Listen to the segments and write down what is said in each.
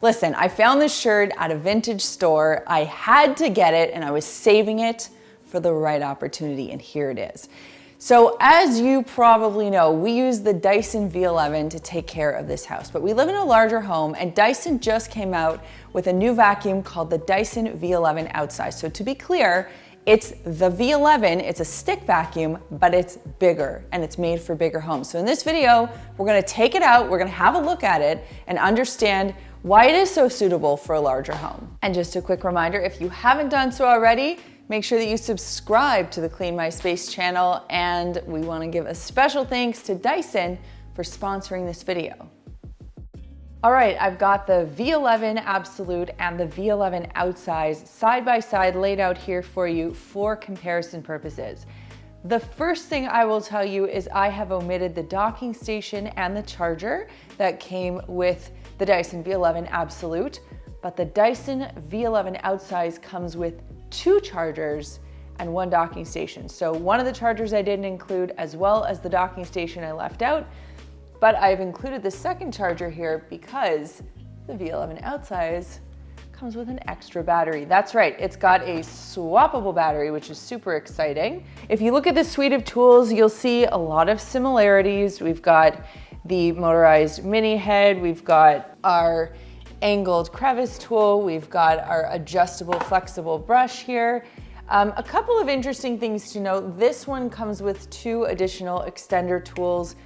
Listen, I found this shirt at a vintage store. I had to get it and I was saving it for the right opportunity, and here it is. So as you probably know, we use the Dyson V11 to take care of this house, but we live in a larger home and Dyson just came out with a new vacuum called the Dyson V11 Outsize. So to be clear, it's the V11, it's a stick vacuum, but it's bigger and it's made for bigger homes. So in this video, we're gonna take it out, we're gonna have a look at it and understand why it is so suitable for a larger home. And just a quick reminder, if you haven't done so already, make sure that you subscribe to the Clean My Space channel, and we want to give a special thanks to Dyson for sponsoring this video. All right, I've got the V11 Absolute and the V11 Outsize side by side laid out here for you for comparison purposes. The first thing I will tell you is I have omitted the docking station and the charger that came with the Dyson V11 Absolute, but the Dyson V11 Outsize comes with 2 chargers and 1 docking station. So one of the chargers I didn't include, as well as the docking station I left out, but I've included the second charger here because the V11 Outsize comes with an extra battery. That's right, it's got a swappable battery, which is super exciting. If you look at the suite of tools, you'll see a lot of similarities. We've got the motorized mini head, we've got our angled crevice tool, we've got our adjustable flexible brush here. A couple of interesting things to note. This one comes with 2 additional extender tools.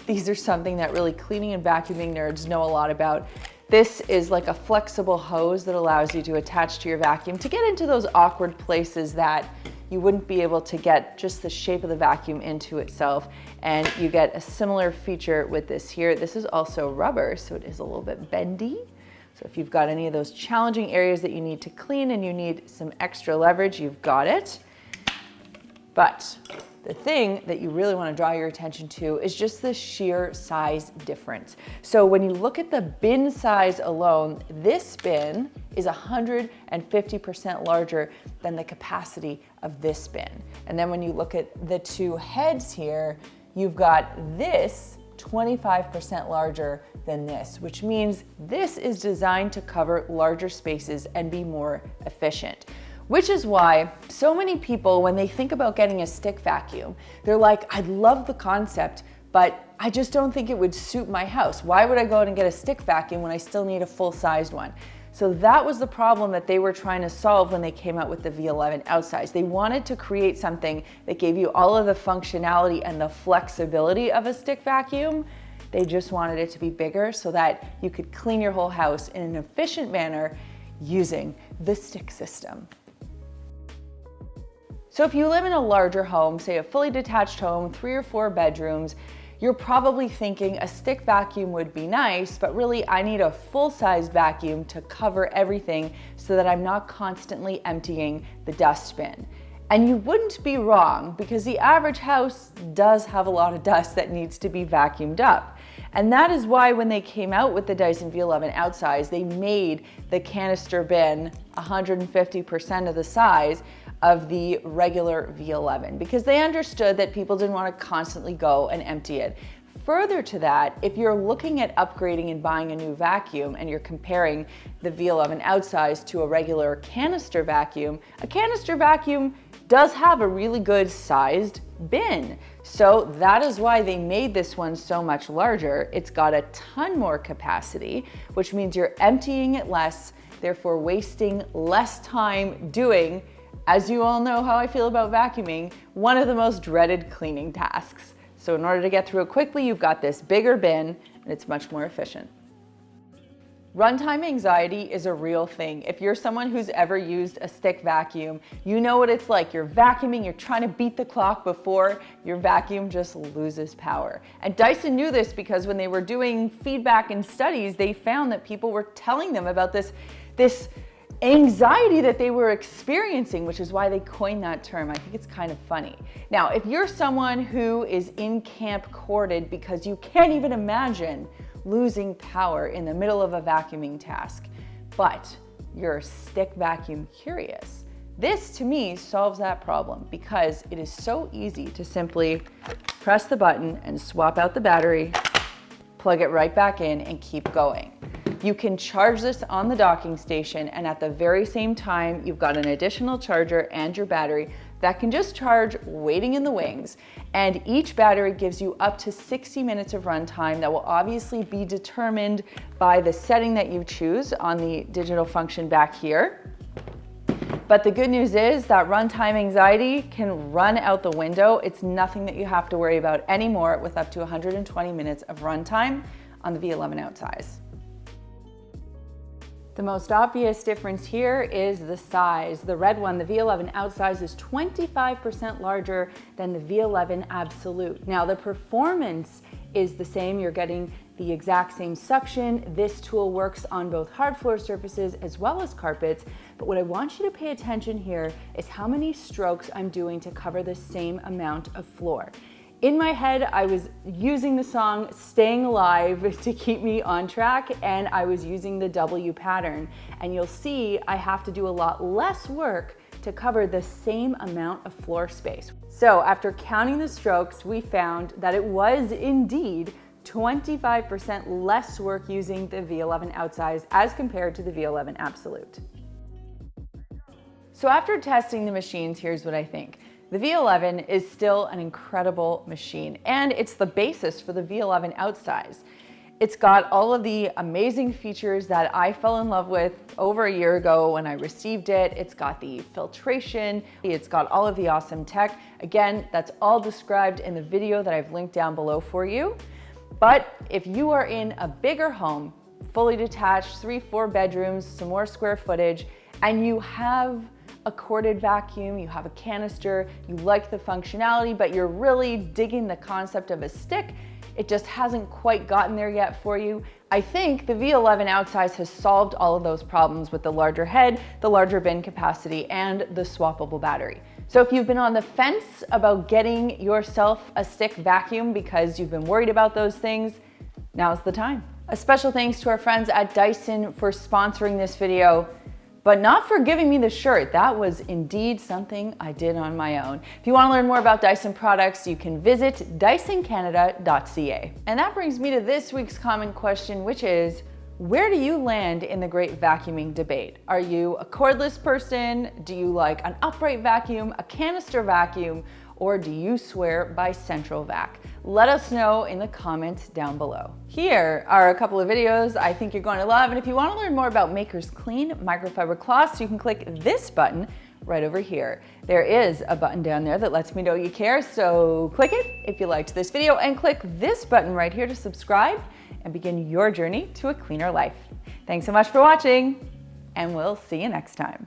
These are something that really cleaning and vacuuming nerds know a lot about. This is like a flexible hose that allows you to attach to your vacuum to get into those awkward places that you wouldn't be able to get just the shape of the vacuum into itself. And you get a similar feature with this here. This is also rubber, so it is a little bit bendy. So if you've got any of those challenging areas that you need to clean and you need some extra leverage, you've got it. But the thing that you really want to draw your attention to is just the sheer size difference. So when you look at the bin size alone, this bin is 150% larger than the capacity of this bin. And then when you look at the 2 heads here, you've got this 25% larger than this, which means this is designed to cover larger spaces and be more efficient. Which is why so many people, when they think about getting a stick vacuum, they're like, I love the concept, but I just don't think it would suit my house. Why would I go out and get a stick vacuum when I still need a full-sized one? So that was the problem that they were trying to solve when they came out with the V11 Outsize. They wanted to create something that gave you all of the functionality and the flexibility of a stick vacuum. They just wanted it to be bigger so that you could clean your whole house in an efficient manner using the stick system. So if you live in a larger home, say a fully detached home, 3 or 4 bedrooms, you're probably thinking a stick vacuum would be nice, but really I need a full-size vacuum to cover everything so that I'm not constantly emptying the dustbin. And you wouldn't be wrong, because the average house does have a lot of dust that needs to be vacuumed up. And that is why when they came out with the Dyson V11 Outsize, they made the canister bin 150% of the size of the regular V11, because they understood that people didn't want to constantly go and empty it. Further to that, if you're looking at upgrading and buying a new vacuum and you're comparing the V11 Outsize to a regular canister vacuum, a canister vacuum does have a really good sized bin. So that is why they made this one so much larger. It's got a ton more capacity, which means you're emptying it less, therefore wasting less time doing, as you all know how I feel about vacuuming, one of the most dreaded cleaning tasks. So in order to get through it quickly, you've got this bigger bin and it's much more efficient. Runtime anxiety is a real thing. If you're someone who's ever used a stick vacuum, you know what it's like. You're vacuuming, you're trying to beat the clock before your vacuum just loses power. And Dyson knew this because when they were doing feedback and studies, they found that people were telling them about this anxiety that they were experiencing, which is why they coined that term. I think it's kind of funny. Now, if you're someone who is in camp corded because you can't even imagine losing power in the middle of a vacuuming task, but you're stick vacuum curious, this to me solves that problem because it is so easy to simply press the button and swap out the battery, plug it right back in and keep going. You can charge this on the docking station, and at the very same time, you've got an additional charger and your battery that can just charge waiting in the wings. And each battery gives you up to 60 minutes of runtime that will obviously be determined by the setting that you choose on the digital function back here. But the good news is that runtime anxiety can run out the window. It's nothing that you have to worry about anymore with up to 120 minutes of runtime on the V11 Outsize. The most obvious difference here is the size. The red one, the V11 Outsize, is 25% larger than the V11 Absolute. Now the performance is the same. You're getting the exact same suction. This tool works on both hard floor surfaces as well as carpets. But what I want you to pay attention here is how many strokes I'm doing to cover the same amount of floor. In my head, I was using the song Staying Alive to keep me on track, and I was using the W pattern. And you'll see I have to do a lot less work to cover the same amount of floor space. So after counting the strokes, we found that it was indeed 25% less work using the V11 Outsize as compared to the V11 Absolute. So after testing the machines, here's what I think. The V11 is still an incredible machine, and it's the basis for the V11 Outsize. It's got all of the amazing features that I fell in love with over a year ago when I received it. It's got the filtration, it's got all of the awesome tech. Again, that's all described in the video that I've linked down below for you. But if you are in a bigger home, fully detached, 3-4 bedrooms, some more square footage, and you have a corded vacuum, you have a canister, you like the functionality, but you're really digging the concept of a stick, it just hasn't quite gotten there yet for you, I think the V11 Outsize has solved all of those problems with the larger head, the larger bin capacity, and the swappable battery. So if you've been on the fence about getting yourself a stick vacuum because you've been worried about those things, now's the time. A special thanks to our friends at Dyson for sponsoring this video, but not for giving me the shirt. That was indeed something I did on my own. If you want to learn more about Dyson products, you can visit dysoncanada.ca. And that brings me to this week's common question, which is, where do you land in the great vacuuming debate? Are you a cordless person? Do you like an upright vacuum, a canister vacuum, or do you swear by central vac? Let us know in the comments down below. Here are a couple of videos I think you're going to love, and if you want to learn more about Maker's Clean microfiber cloths, you can click this button right over here. There is a button down there that lets me know you care, so click it if you liked this video, and click this button right here to subscribe and begin your journey to a cleaner life. Thanks so much for watching, and we'll see you next time.